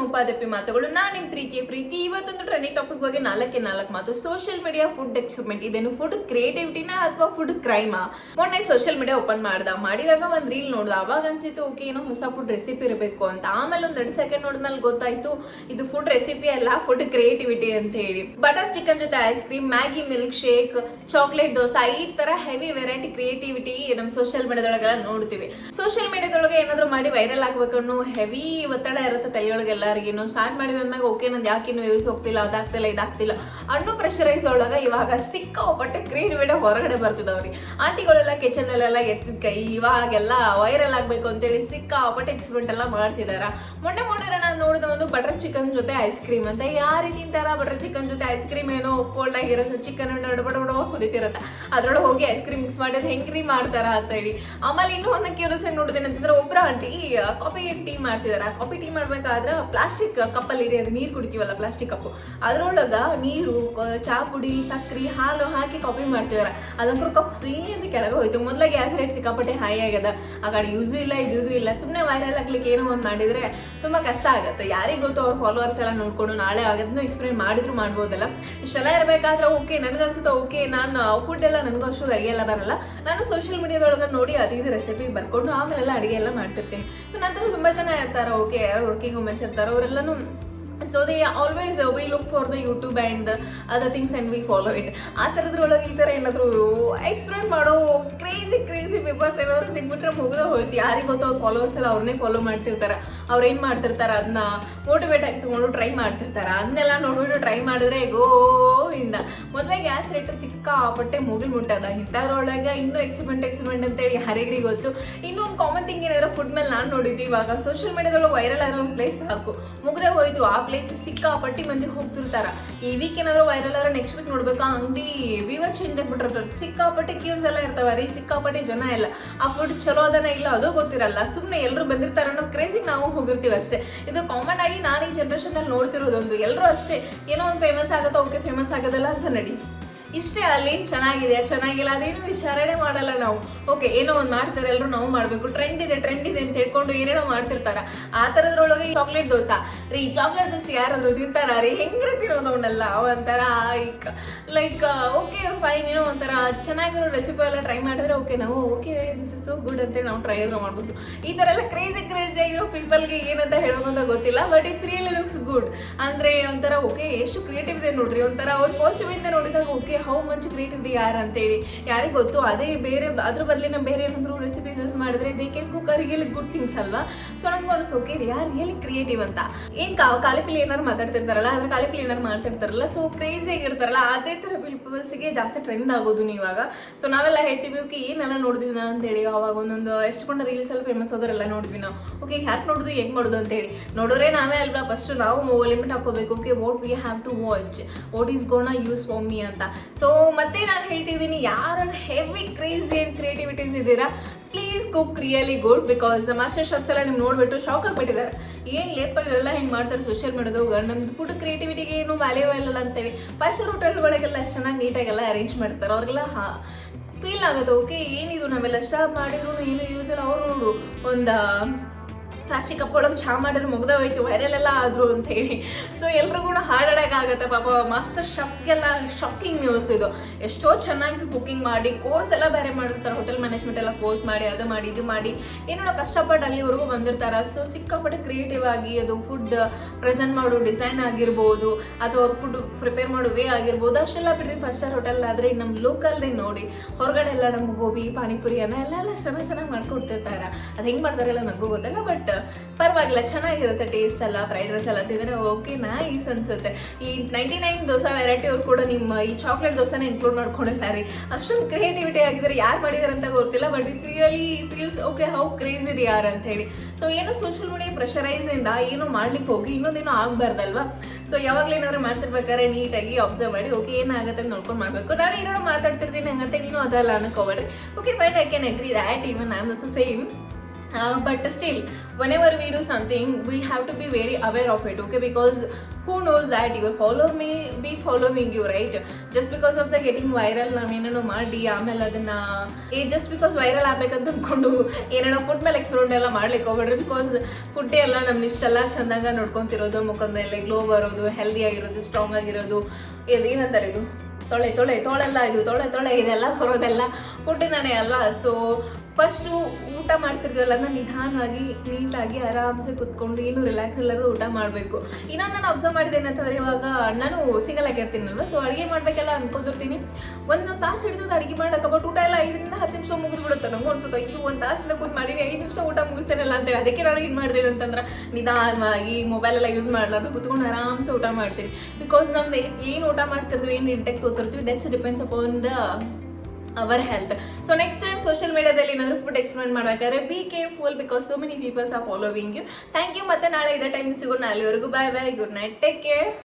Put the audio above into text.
ಉಪಾಧ್ಯಪಿ ಮಾತುಗಳು. ನಾನು ನಿಮ್ಮ ಪ್ರೀತಿಯ ಪ್ರೀತಿ. ಇವತ್ತೊಂದು ಟ್ರೆಂಡಿಂಗ್ ಟಾಪಿಕ್ ಬಗ್ಗೆ 4 ಮಾತು. Social media food experiment. ಇದೇನು ಫುಡ್ ಕ್ರಿಯೇಟಿವಿಟಿನ ಅಥವಾ ಫುಡ್ ಕ್ರೈಮಾ? ಮೊನ್ನೆ ಸೋಷಿಯಲ್ ಮೀಡಿಯಾ ಓಪನ್ ಮಾಡಿದಾಗ ಒಂದು ರೀಲ್ ನೋಡ್ದೆ. ಅವಾಗ ಅನ್ಸಿತ್ತು ಓಕೆ ಏನೋ ಹೊಸ ಫುಡ್ ರೆಸಿಪಿ ಇರಬೇಕು ಅಂತ. ಆಮೇಲೆ ಒಂದು 2 ಸೆಕೆಂಡ್ ನೋಡಿದ್ಮೇಲೆ ಗೊತ್ತಾಯ್ತು ಇದು ಫುಡ್ ರೆಸಿಪಿ ಅಲ್ಲ, ಫುಡ್ ಕ್ರಿಯೇಟಿವಿಟಿ ಅಂತ ಹೇಳಿ. ಬಟರ್ ಚಿಕನ್ ಜೊತೆ ice cream, Maggi milk shake, chocolate dosa, ಈ ತರ ಹೆವಿ ವೆರೈಟಿ ಕ್ರಿಯೇಟಿವಿಟಿ ನಮ್ಮ ಸೋಷಿಯಲ್ ಮೀಡಿಯಾದೊಳಗೆಲ್ಲ ನೋಡ್ತೀವಿ. ಸೋಷಿಯಲ್ ಮೀಡಿಯಾದೊಳಗೆ ಏನಾದ್ರು ಮಾಡಿ ವೈರಲ್ ಆಗ್ಬೇಕನ್ನೋ ಹೆವಿ ಒತ್ತಡ ಇರುತ್ತೆ ತಲೆಯೊಳಗೆ ಎಲ್ಲರಿಗೇನು. ಸ್ಟಾರ್ಟ್ ಮಾಡಿದ ಅಂದಾಗ ಓಕೆ ನಂದು ಯಾಕೆ ಇನ್ನು ವ್ಯೂಸ್ ಹೋಗ್ತಿಲ್ಲ, ಅದಾಗ್ತಿಲ್ಲ ಇದಾಗ್ತಿಲ್ಲ ಅನ್ನೋ ಪ್ರೆಷರೈಸ್ ಒಳಗೆ ಇವಾಗ ಸಿಕ್ಕಾಪಟ್ಟೆ ಕ್ರಿಯೇಟಿವಿಟಿ ಹೊರಗಡೆ ಬರ್ತಿದವ್ರಿ. ಆಂಟಿಗಳೆಲ್ಲ ಕಿಚನಲ್ಲೆಲ್ಲ ಎತ್ತಿದ ಕೈ ಇವಾಗೆಲ್ಲ ವೈರಲ್ ಆಗಬೇಕು ಅಂತೇಳಿ ಸಿಕ್ಕಾಪಟ್ಟೆ ಎಕ್ಸ್ಪೆರಿಮೆಂಟ್ ಎಲ್ಲ ಮಾಡ್ತಿದಾರ. ಮೊನ್ನೆ ನಾನು ನೋಡಿದ ಒಂದು ಬಟರ್ ಚಿಕನ್ ಜೊತೆ ಐಸ್ ಕ್ರೀಮ್ ಅಂತ. ಯಾರು ತಿಂತಾರ ಬಟರ್ ಚಿಕನ್ ಜೊತೆ ಐಸ್ ಕ್ರೀಮ್? ಏನೋ ಕೋಲ್ಡ್ ಆಗಿರುತ್ತೆ, ಚಿಕನ್ ಬಡಬಡವ ಕುದಿತಿರುತ್ತೆ, ಅದ್ರೊಳಗೆ ಹೋಗಿ ಐಸ್ ಕ್ರೀಮ್ ಮಿಕ್ಸ್ ಮಾಡಿದ್ರೆ ಹೆಂಗ್ರಿ ಮಾಡ್ತಾರ ಅಂತ ಹೇಳಿ. ಆಮೇಲೆ ಇನ್ನೂ ಒಂದು ಕ್ಯೂರಿಯಸ್ ನೋಡಿದೇನೆ ಅಂತಂದ್ರೆ ಒಬ್ಬರ ಆಂಟಿ ಕಾಫಿ ಟೀ ಮಾಡ್ತಿದಾರ. ಕಾಫಿ ಟೀ ಮಾಡ್ಬೇಕಾದ್ರೆ ಪ್ಲಾಸ್ಟಿಕ್ ಕಪ್ಪಲ್ಲಿ ಇರಿ, ಅದು ನೀರು ಕುಡಿತೀವಲ್ಲ ಪ್ಲಾಸ್ಟಿಕ್ ಕಪ್ಪು, ಅದ್ರೊಳಗ ನೀರು, ಚಾ ಪುಡಿ, ಸಕ್ರಿ, ಹಾಲು ಹಾಕಿ ಕಾಫಿ ಮಾಡ್ತಿದಾರ. ಅದೊಂದು ಕಪ್ ಅಂತ ಕೆಳಗೆ ಹೋಯ್ತು. ಮೊದಲ ಗ್ಯಾಸ್ ರೇಟ್ ಸಿಕ್ಕಾಪಟ್ಟೆ ಹೈ ಆಗ್ಯದ. ಆ ಕಡೆ ಯೂಸು ಇಲ್ಲ ಇದು ಇಲ್ಲ. ಸುಮ್ಮನೆ ವೈರಲ್ ಆಗ್ಲಿಕ್ಕೆ ಏನೋ ಒಂದು ಮಾಡಿದ್ರೆ ತುಂಬಾ ಕಷ್ಟ ಆಗುತ್ತೆ. ಯಾರಿಗೆ ಗೊತ್ತು ಅವ್ರ ಫಾಲೋವರ್ಸ್ ಎಲ್ಲ ನೋಡ್ಕೊಂಡು ನಾಳೆ ಅದನ್ನು ಎಕ್ಸ್ಪೆರಿಮೆಂಟ್ ಮಾಡಿದ್ರು ಮಾಡ್ಬೋದಲ್ಲ. ಇಷ್ಟೆಲ್ಲ ಇರಬೇಕಾದ್ರೆ ಓಕೆ ನನಗನ್ಸುತ್ತೆ ಓಕೆ ನಾನು ಫುಡ್ ಎಲ್ಲ ನನಗೂ ಅಷ್ಟು ಅಡುಗೆ ಎಲ್ಲ ಬರಲ್ಲ, ನಾನು ಸೋಷಿಯಲ್ ಮೀಡಿಯಾದೊಳಗೆ ನೋಡಿ ಇದು ರೆಸಿಪಿ ಬರ್ಕೊಂಡು ಆಮೇಲೆಲ್ಲ ಅಡುಗೆ ಎಲ್ಲ ಮಾಡ್ತಿರ್ತೀನಿ. ಸೊ ನಂತರ ತುಂಬ ಜನ ಇರ್ತಾರೆ ಓಕೆ, ಯಾರು ವರ್ಕಿಂಗ್ ವುಮೆನ್ಸ್ ಇರ್ತಾರೆ ಅವರೆಲ್ಲನೂ. So they always we look for the YouTube and other things and we follow it. ಆ ಥರದ್ರೊಳಗೆ ಈ ಥರ ಏನಾದರೂ ಎಕ್ಸ್ಪ್ಲೋರ್ ಮಾಡೋ ಕ್ರೇಜಿ ಪೇಪರ್ಸ್ ಏನಾದರೂ ಸಿಗ್ಬಿಟ್ರೆ ಮುಗಿದ ಹೋಯ್ತು. ಯಾರಿಗೆ ಗೊತ್ತು ಅವ್ರ ಫಾಲೋವರ್ಸ್ ಎಲ್ಲ ಅವ್ರನ್ನೇ ಫಾಲೋ ಮಾಡ್ತಿರ್ತಾರೆ. ಅವ್ರು ಏನು ಮಾಡ್ತಿರ್ತಾರೆ ಅದನ್ನ ಮೋಟಿವೇಟ್ ಆಗಿ ತೊಗೊಂಡು ಟ್ರೈ ಮಾಡ್ತಿರ್ತಾರೆ. ಅದನ್ನೆಲ್ಲ ನೋಡ್ಬಿಟ್ಟು ಟ್ರೈ ಮಾಡಿದ್ರೆ ಇಂದ ಮೊದಲೇ ಗ್ಯಾಸ್ ರೇಟ್ ಸಿಕ್ಕಾಪಟ್ಟೆ ಮುಟ್ಟದ. ಇಂಥದ್ರೊಳಗೆ ಇನ್ನೂ ಎಕ್ಸ್ಪೆರಿಮೆಂಟ್ ಅಂತೇಳಿ ಯಾರಿಗ್ರಿ ಗೊತ್ತು. ಇನ್ನೊಂದು ಕಾಮನ್ ಥಿಂಗ್ ಏನಾದ್ರೆ ಫುಡ್ ಮೇಲೆ ನಾನು ನೋಡಿದ್ವಿ. ಇವಾಗ ಸೋಷಿಯಲ್ ಮೀಡಿಯಾದೊಳಗೆ ವೈರಲ್ ಆಗಿರೋ ಒಂದು ಪ್ಲೇಸ್ ಸಾಕು, ಮುಗ್ದೇ ಹೋಯ್ತು. ಆ ಪ್ಲೇಸ್ ಸಿಕ್ಕಾಪಟ್ಟಿ ಮಂದಿ ಹೋಗ್ತಿರ್ತಾರ. ಈ ವೀಕ್ ಏನಾದ್ರು ವೈರಲ್ ಆದ್ರೆ ನೆಕ್ಸ್ಟ್ ವೀಕ್ ನೋಡ್ಬೇಕು ಅಂಗಡಿ ವಿವ ಚೇಂಜ್ ಆಗ್ಬಿಟ್ಟಿರ್ತದೆ. ಸಿಕ್ಕಾಪಟ್ಟೆ ಕ್ಯೂಸ್ ಎಲ್ಲ ಇರ್ತಾವ ರೀ, ಸಿಕ್ಕಾಪಟ್ಟೆ ಜನ ಎಲ್ಲ. ಆ ಫುಡ್ ಚಲೋ ಅದನ್ನ ಇಲ್ಲ ಅದು ಗೊತ್ತಿರಲ್ಲ, ಸುಮ್ಮನೆ ಎಲ್ಲರೂ ಬಂದಿರ್ತಾರೆ ಅನ್ನೋ ಕ್ರೇಜಿಗೆ ನಾವು ಹೋಗಿರ್ತೀವಿ ಅಷ್ಟೇ. ಇದು ಕಾಮನ್ ಆಗಿ ನಾನು ಈ ಜನ್ರೇಷನ್ ಅಲ್ಲಿ ನೋಡ್ತಿರೋದೊಂದು. ಎಲ್ಲರೂ ಅಷ್ಟೇ, ಏನೋ ಒಂದು ಫೇಮಸ್ ಆಗುತ್ತೋ ಓಕೆ ಫೇಮಸ್ ಆಗೋದಲ್ಲ ಅಂತ ನಡಿ ಇಷ್ಟೇ. ಅಲ್ಲಿ ಚೆನ್ನಾಗಿದೆ ಚೆನ್ನಾಗಿಲ್ಲ ಅದೇನು ವಿಚಾರಣೆ ಮಾಡಲ್ಲ ನಾವು. ಓಕೆ ಏನೋ ಒಂದು ಮಾಡ್ತಾರೆ ಎಲ್ಲರೂ ನಾವು ಮಾಡಬೇಕು, ಟ್ರೆಂಡ್ ಇದೆ ಅಂತ ಹೇಳ್ಕೊಂಡು ಏನೇನೋ ಮಾಡ್ತಿರ್ತಾರ. ಆ ಥರದ್ರೊಳಗೆ ಚಾಕ್ಲೇಟ್ ದೋಸೆ ರೀ, ಚಾಕ್ಲೇಟ್ ದೋಸೆ ಯಾರಾದ್ರು ತಿಂತಾರ ರೀ? ಹೆಂಗ್ರೆ ತಿನ್ನೋದು ಅವನ್ನೆಲ್ಲ ಒಂಥರ ಲೈಕ್ ಓಕೆ ಫೈನ್, ಏನೋ ಒಂಥರ ಚೆನ್ನಾಗಿರೋ ರೆಸಿಪಿ ಎಲ್ಲ ಟ್ರೈ ಮಾಡಿದ್ರೆ ಓಕೆ ನಾವು okay this is so good ಅಂತೇಳಿ ನಾವು ಟ್ರೈ ಮಾಡ್ಬೋದು. ಈ ಥರ ಎಲ್ಲ ಕ್ರೇಜಿ ಆಗಿರೋ ಪೀಪಲ್ಗೆ ಏನಂತ ಹೇಳೋದು ಅಂತ ಗೊತ್ತಿಲ್ಲ, but it's really looks good. ಅಂದರೆ ಒಂಥರ ಓಕೆ ಎಷ್ಟು ಕ್ರಿಯೇಟಿವ್ ಇದೆ ನೋಡ್ರಿ. ಒಂಥರ ಒಂದು ಪಾಸಿಟಿವಿಂದ ನೋಡಿದಾಗ okay how much creative the ಯಾರು ಅಂತೇಳಿ ಯಾರಿಗೆ ಗೊತ್ತು. ಅದೇ ಬೇರೆ ಅದ್ರ ಬದಲಿನ ಬೇರೆ ಏನಾದರೂ ರೆಸಿಪೀಸ್ ಯೂಸ್ ಮಾಡಿದ್ರೆ they can cook really good things ಅಲ್ವಾ. ಸೊ ನಂಗೆ ಅನಿಸ್ತು ಓಕೆ ಯಾರು ರಿಯಲಿ ಕ್ರಿಯೇಟಿವ್ ಅಂತ. ಏನು ಕಾಲಿಪಿಲಿ ಏನಾರು ಮಾತಾಡ್ತಿರ್ತಾರಲ್ಲ, ಅದ್ರ ಕಾಲಿಪಿಲಿ ಏನಾರು ಮಾಡ್ತಿರ್ತಾರಲ್ಲ, ಸೊ ಕ್ರೇಜಿ ಆಗಿರ್ತಾರಲ್ಲ, ಅದೇ ಥರ ಪೀಪಲ್ಸ್ಗೆ ಜಾಸ್ತಿ ಟ್ರೆಂಡ್ ಆಗೋದು ಇವಾಗ. ಸೊ ನಾವೆಲ್ಲ ಹೇಳ್ತೀವಿ ಓಕೆ ಏನೆಲ್ಲ ನೋಡಿದ್ವಿ ನಾ ಅಂತೇಳಿ. ಅವಾಗ ಒಂದೊಂದು ಎಷ್ಟುಕೊಂಡ ರೀಲ್ಸ್ ಎಲ್ಲ ಫೇಮಸ್ ಆದವರೆಲ್ಲ ನೋಡಿದ್ವಿ ನಾವು. ಓಕೆ ಹ್ಯಾಕ್ ನೋಡೋದು ಹೆಂಗೆ ಮಾಡೋದು ಅಂತೇಳಿ ನೋಡೋರೆ ನಾವೇ ಅಲ್ವಾ. ಫಸ್ಟ್ ನಾವು ಲಿಮಿಟ್ ಹಾಕೋಬೇಕು. Okay what we have to watch, what is gonna use for me ಅಂತ. ಸೊ ಮತ್ತೆ ನಾನು ಹೇಳ್ತಿದ್ದೀನಿ, ಯಾರು ಹೆವಿ ಕ್ರೇಜಿ ಆ್ಯಂಡ್ ಕ್ರಿಯೇಟಿವಿಟೀಸ್ ಇದ್ದೀರಾ please cook really good. Because master shops ಎಲ್ಲ ನಿಮ್ಗೆ ನೋಡ್ಬಿಟ್ಟು ಶಾಕ್ ಆಗಿಬಿಟ್ಟಿದ್ದಾರೆ. ಏನು ಲೇಪ ಇವರೆಲ್ಲ ಹಿಂಗೆ ಮಾಡ್ತಾರೆ ಸೋಷಿಯಲ್ ಮೀಡಿಯಾದಾಗ, ನಮ್ದು ಫುಡ್ ಕ್ರಿಯೇಟಿವಿಟಿಗೆ ಏನು ವ್ಯಾಲ್ಯೂ ಇಲ್ಲ ಅಂತೇಳಿ. ಫಸ್ಟ್ ಹೋಟೆಲ್ಗಳಿಗೆಲ್ಲ ಎಷ್ಟು ಚೆನ್ನಾಗಿ ನೀಟಾಗೆಲ್ಲ ಅರೇಂಜ್ ಮಾಡ್ತಾರೆ. ಅವ್ರಿಗೆಲ್ಲ ಫೀಲ್ ಆಗುತ್ತೆ ಓಕೆ ಏನಿದು ನಾವೆಲ್ಲ ಸ್ಟಾಪ್ ಮಾಡಿದ್ರು ಏನು ಯೂಸ್ ಇಲ್ಲ. ಅವರು ನೋಡು ಒಂದು ಪ್ಲಾಸ್ಟಿಕ್ ಕಪ್ ಒಳಗೆ ಚಹಾ ಮಾಡಿದ್ರೆ ಮುಗ್ದ ಹೋಯ್ತು, ವೈರಲ್ ಎಲ್ಲ ಆದರು ಅಂತ ಹೇಳಿ. ಸೊ ಎಲ್ರಿಗೂ ಹಾಡಾಡೋಕ್ಕಾಗತ್ತೆ ಪಾಪ. ಮಾಸ್ಟರ್ ಶೆಫ್ಸ್ಗೆಲ್ಲ ಶಾಕಿಂಗ್ ನ್ಯೂಸ್ ಇದು. ಎಷ್ಟೋ ಚೆನ್ನಾಗಿ ಕುಕಿಂಗ್ ಮಾಡಿ ಕೋರ್ಸ್ ಎಲ್ಲ ಬೇರೆ ಮಾಡಿರ್ತಾರೆ, ಹೋಟೆಲ್ ಮ್ಯಾನೇಜ್ಮೆಂಟ್ ಎಲ್ಲ ಕೋರ್ಸ್ ಮಾಡಿ ಅದು ಮಾಡಿ ಇದು ಮಾಡಿ ಏನೋ ಕಷ್ಟಪಟ್ಟು ಅಲ್ಲಿವರೆಗೂ ಬಂದಿರ್ತಾರೆ. ಸೊ ಸಿಕ್ಕಾಪಟ್ಟೆ ಕ್ರಿಯೇಟಿವ್ ಆಗಿ ಅದು ಫುಡ್ ಪ್ರೆಸೆಂಟ್ ಮಾಡೋ ಡಿಸೈನ್ ಆಗಿರ್ಬೋದು ಅಥವಾ ಅವ್ರು ಫುಡ್ ಪ್ರಿಪೇರ್ ಮಾಡೋ ವೇ ಆಗಿರ್ಬೋದು ಅಷ್ಟೆಲ್ಲ ಬಿಡ್ರಿ. 5 ಸ್ಟಾರ್ ಹೋಟೆಲ್ ಆದರೆ ನಮ್ಮ ಲೋಕಲ್ದೇ ನೋಡಿ ಹೊರಗಡೆ ಎಲ್ಲ ನಮ್ಗೆ ಗೋಬಿ ಪಾನಿಪುರಿ ಎಲ್ಲ ಚೆನ್ನಾಗಿ ಮಾಡ್ಕೊಡ್ತಿರ್ತಾರೆ. ಅದು ಹೆಂಗೆ ಮಾಡ್ತಾರೆಲ್ಲ ನನಗೂ ಗೊತ್ತಿಲ್ಲ, ಬಟ್ ಪರವಾಗಿಲ್ಲ ಚೆನ್ನಾಗಿರುತ್ತೆ ಟೇಸ್ಟ್ ಎಲ್ಲ. ಫ್ರೈಡ್ ರೈಸ್ ಎಲ್ಲ ತಿಂದರೆ ಓಕೆ ನೈಸ್ ಅನ್ಸುತ್ತೆ. ಈ 99 ದೋಸೆ ವೆರೈಟಿ ಅವ್ರು ಕೂಡ ನಿಮ್ಮ ಈ ಚಾಕ್ಲೇಟ್ ದೋಸೆನ ಇನ್ಕ್ಲೂಡ್ ಮಾಡ್ಕೊಂಡಿದ್ದಾರೆ. ಅಷ್ಟೊಂದು ಕ್ರಿಯೇಟಿವಿಟಿ ಆಗಿದ್ದಾರೆ. ಯಾರು ಮಾಡಿದಾರೆ ಅಂತ ಗೊತ್ತಿಲ್ಲ, but it's really feels okay how craze ಇದೆ ಯಾರು ಅಂತ ಹೇಳಿ. ಸೊ ಏನೋ ಸೋಷಿಯಲ್ ಮೀಡಿಯಾ ಪ್ರೆಷರೈಸಿಂದ ಏನೋ ಮಾಡ್ಲಿಕ್ಕೆ ಹೋಗಿ ಇನ್ನೊಂದೇನೋ ಆಗಬಾರ್ದಲ್ವಾ. ಸೊ ಯಾವಾಗಲೂ ಏನಾದರೂ ಮಾಡ್ತಿರ್ಬೇಕಾದ್ರೆ ನೀಟಾಗಿ ಅಬ್ಸರ್ವ್ ಮಾಡಿ ಓಕೆ ಏನಾಗುತ್ತೆ ಅಂತ ನೋಡ್ಕೊಂಡು ಮಾಡಬೇಕು. ನಾನು ಏನೋ ಮಾತಾಡ್ತಿರ್ತೀನಿ ಹಂಗಂತೆ ನೀನು ಅದಲ್ಲ ಅನ್ಕೋಬೇಡ್ರಿ. Okay fine I can agree that even I am also same. but still, whenever we do something, we have to be very aware of it, okay? Because who knows that you will follow me, be following you, right? Just because of the getting viral ನಾವೇನೇನೋ ಮಾಡಿ ಆಮೇಲೆ ಅದನ್ನ just because viral ಆಗ್ಬೇಕಂತ ಅಂದ್ಕೊಂಡು ಏನೇನೋ food ಮೇಲೆ experiment ಎಲ್ಲ ಮಾಡ್ಲಿಕ್ಕೆ ಹೋಗ್ಬೇಡ್ರಿ. ಬಿಕಾಸ್ ಫುಡ್ಡೇ ಎಲ್ಲ ನಮ್ಮ ಇಷ್ಟೆಲ್ಲ ಚೆಂದಾಗ ನೋಡ್ಕೊತಿರೋದು, ಮುಖದ ಮೇಲೆ ಗ್ಲೋ ಬರೋದು, ಹೆಲ್ದಿ ಆಗಿರೋದು, ಸ್ಟ್ರಾಂಗ್ ಆಗಿರೋದು, ಏನಂತಾರೆ ಇದು ತೊಳೆಲ್ಲ ಇದು ತೊಳೆ ಇದೆಲ್ಲ ಬರೋದೆಲ್ಲ ಫುಡ್ಡಿಂದಾನೆ ಅಲ್ವಾ. ಸೊ ಫಸ್ಟು ಊಟ ಮಾಡ್ತಿರ್ತೀವಲ್ಲ ಅದನ್ನ ನಿಧಾನವಾಗಿ ನೀಟಾಗಿ ಆರಾಮ್ಸೆ ಕುತ್ಕೊಂಡು ಏನು ರಿಲ್ಯಾಕ್ಸ್ ಎಲ್ಲರೂ ಊಟ ಮಾಡಬೇಕು. ಇನ್ನೊಂದು ನಾನು ಅಬ್ಸರ್ವ್ ಮಾಡಿದ್ದೇನೆ ಅಂತಂದರೆ, ಇವಾಗ ನಾನು ಸಿಂಗಲ್ ಆಗಿರ್ತೀನಲ್ವ, ಸೊ ಅಡುಗೆ ಮಾಡಬೇಕೆಲ್ಲ ಅನ್ಕೊಂಡಿರ್ತೀನಿ. ಒಂದು ತಾಸು ಹಿಡಿದು ಅಡುಗೆ ಮಾಡೋಕೆ, ಬಟ್ ಊಟ ಎಲ್ಲ 5 ರಿಂದ 10 ನಿಮಿಷ ಮುಗಿದ್ಬಿಡುತ್ತೆ. ನಂಗೆ ಅನ್ಸುತ್ತೆ ಇದು ಒಂದು ತಾಸಿಂದ ಕೂತ್ ಮಾಡೀನಿ 5 ನಿಮಿಷ ಊಟ ಮುಗಿಸ್ತೇನಲ್ಲ ಅಂತೇಳಿ. ಅದಕ್ಕೆ ನಾನು ಏನು ಮಾಡ್ತೀನಿ ಅಂತಂದ್ರೆ ನಿಧಾನವಾಗಿ ಮೊಬೈಲೆಲ್ಲ ಯೂಸ್ ಮಾಡಲಾರ್ದು ಕುತ್ಕೊಂಡು ಆರಾಮ್ಸೆ ಊಟ ಮಾಡ್ತೀನಿ. ಬಿಕಾಸ್ ನಮ್ದು ಏನು ಊಟ ಮಾಡ್ತಿರ್ತೀವಿ, ಏನು ಇಂಟೆಕ್ ತೋತಿರ್ತೀವಿ, that's depends upon the our health. So next time social ಮೀಡಿಯಾದಲ್ಲಿ ಏನಾದರೂ ಫುಡ್ ಎಕ್ಸ್ಪೆರಿಮೆಂಟ್ ಮಾಡಬೇಕಾದ್ರೆ be careful, because so many peoples are following you. Thank you. ಮತ್ತೆ ನಾಳೆ ಇದೇ ಟೈಮ್ ಸಿಗೋಣ. ಅಲ್ಲಿವರೆಗೂ bye bye, good night, take care.